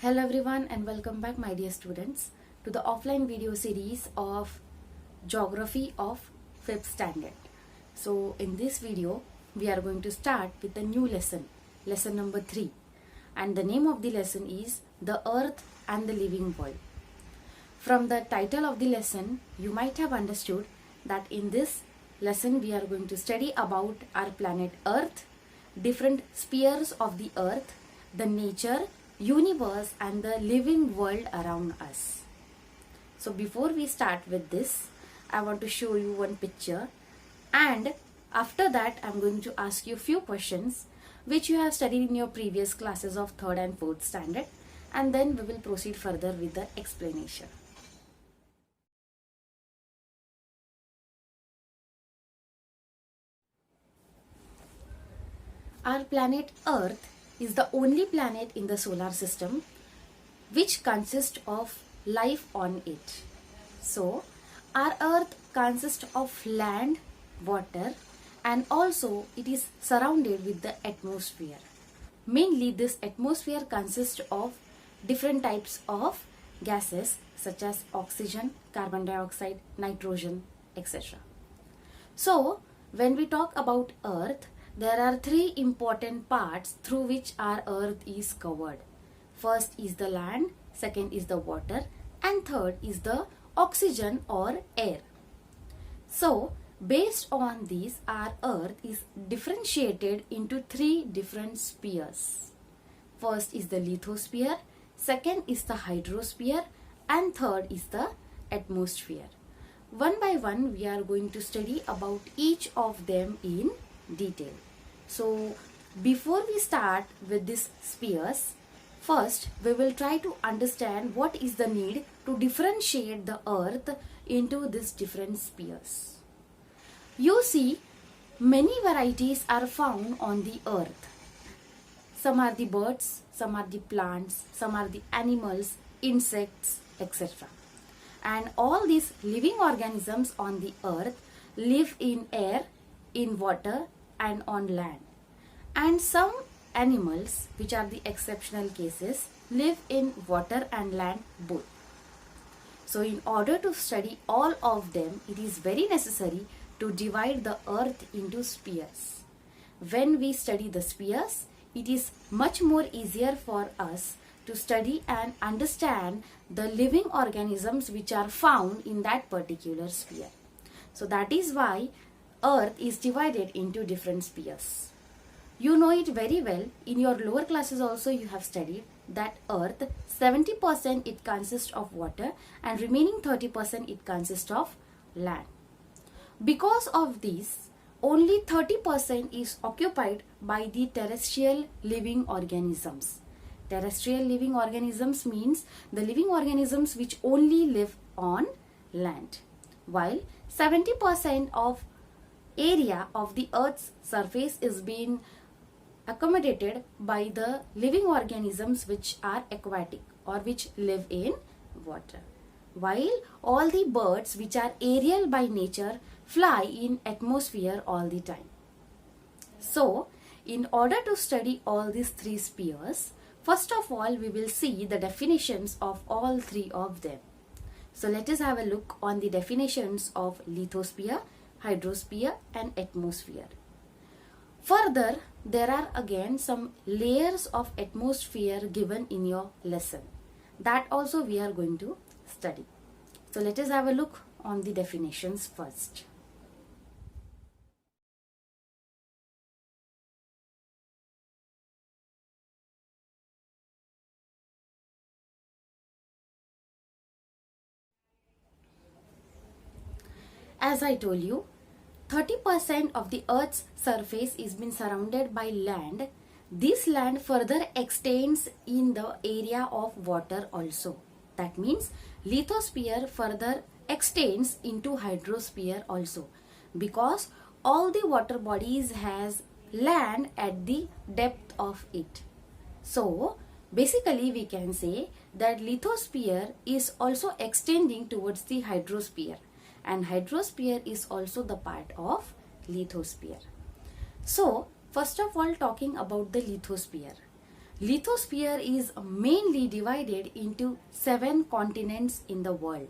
Hello everyone and welcome back my dear students to the offline video series of Geography of 5th Standard. So in this video we are going to start with a new lesson number 3, and the name of the lesson is The Earth and the Living World. From the title of the lesson you might have understood that in this lesson we are going to study about our planet Earth, different spheres of the Earth, the nature, universe and the living world around us. So before we start with this, I want to show you one picture, and after that I'm going to ask you few questions which you have studied in your previous classes of 3rd and 4th standard, and then we will proceed further with the explanation. Our planet Earth is the only planet in the solar system which consists of life on it. So, our Earth consists of land, water, and also it is surrounded with the atmosphere. Mainly this atmosphere consists of different types of gases such as oxygen, carbon dioxide, nitrogen, etc. So, when we talk about Earth, there are 3 important parts through which our Earth is covered. First is the land, second is the water, and third is the oxygen or air. So, based on these, our Earth is differentiated into 3 different spheres. First is the lithosphere, second is the hydrosphere, and third is the atmosphere. One by one, we are going to study about each of them in detail. So, before we start with these spheres, first we will try to understand what is the need to differentiate the Earth into these different spheres. You see, many varieties are found on the Earth. Some are the birds, some are the plants, some are the animals, insects, etc. And all these living organisms on the Earth live in air, in water and on land. And some animals, which are the exceptional cases, live in water and land both. So in order to study all of them, it is very necessary to divide the Earth into spheres. When we study the spheres, it is much more easier for us to study and understand the living organisms which are found in that particular sphere. So that is why Earth is divided into different spheres. You know it very well. In your lower classes also you have studied that Earth, 70% it consists of water and remaining 30% it consists of land. Because of this, only 30% is occupied by the terrestrial living organisms. Terrestrial living organisms means the living organisms which only live on land, while 70% of area of the Earth's surface is being accommodated by the living organisms which are aquatic or which live in water, while all the birds which are aerial by nature fly in atmosphere all the time. So, in order to study all these 3 spheres, first of all we will see the definitions of all 3 of them. So let us have a look on the definitions of lithosphere, hydrosphere and atmosphere. Further, there are again some layers of atmosphere given in your lesson. That also we are going to study. So let us have a look on the definitions first. As I told you, 30% of the Earth's surface is been surrounded by land. This land further extends in the area of water also. That means lithosphere further extends into hydrosphere also, because all the water bodies has land at the depth of it. So basically we can say that lithosphere is also extending towards the hydrosphere, and hydrosphere is also the part of lithosphere. So first of all, talking about the lithosphere. Lithosphere is mainly divided into 7 continents in the world.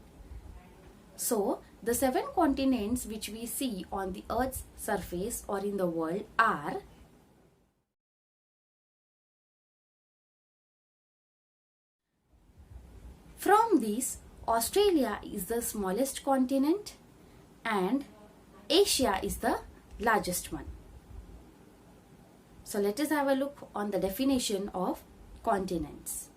So, the 7 continents which we see on the Earth's surface or in the world are from these, Australia is the smallest continent and Asia is the largest one. So let us have a look on the definition of continents.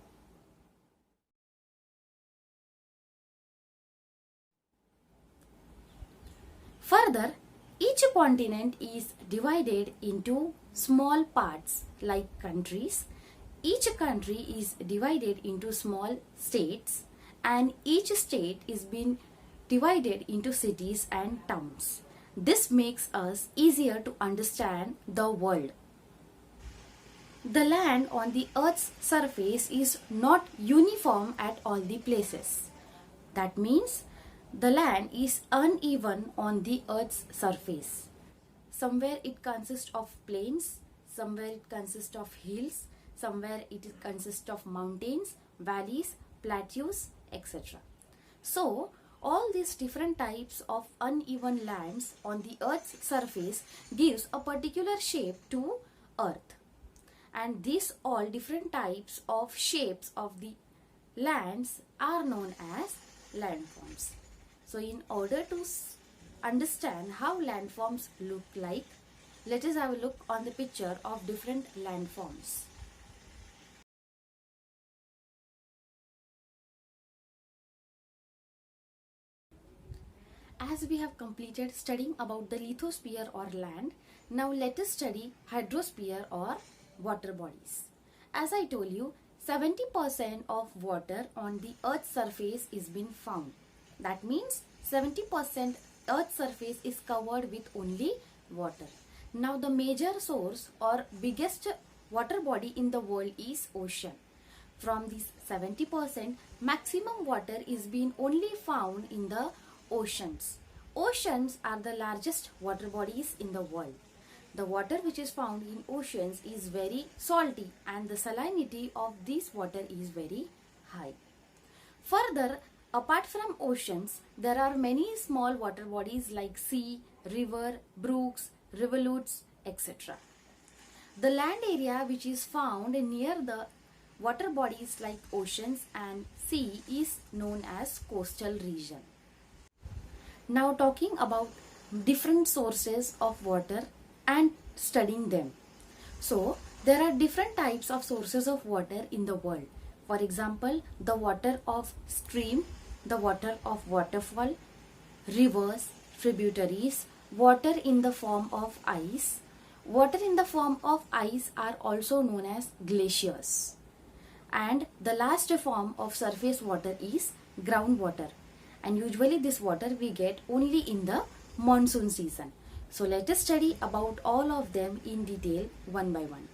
Further, each continent is divided into small parts like countries. Each country is divided into small states and each state is being divided into cities and towns. This makes us easier to understand the world. The land on the Earth's surface is not uniform at all the places. That means the land is uneven on the Earth's surface. Somewhere it consists of plains, somewhere it consists of hills, somewhere it consists of mountains, valleys, plateaus, etc. So, all these different types of uneven lands on the Earth's surface gives a particular shape to Earth. And these all different types of shapes of the lands are known as landforms. So, in order to understand how landforms look like, let us have a look on the picture of different landforms. As we have completed studying about the lithosphere or land, now let us study hydrosphere or water bodies. As I told you, 70% of water on the Earth's surface is being found. That means 70% Earth's surface is covered with only water. Now the major source or biggest water body in the world is ocean. From this 70%, maximum water is being only found in the oceans. Oceans are the largest water bodies in the world. The water which is found in oceans is very salty and the salinity of this water is very high. Further, apart from oceans, there are many small water bodies like sea, river, brooks, rivulets, etc. The land area which is found near the water bodies like oceans and sea is known as coastal region. Now talking about different sources of water and studying them. So there are different types of sources of water in the world. For example, the water of stream, the water of waterfall, rivers, tributaries, water in the form of ice. Water in the form of ice are also known as glaciers. And the last form of surface water is groundwater. And usually this water we get only in the monsoon season. So let us study about all of them in detail one by one.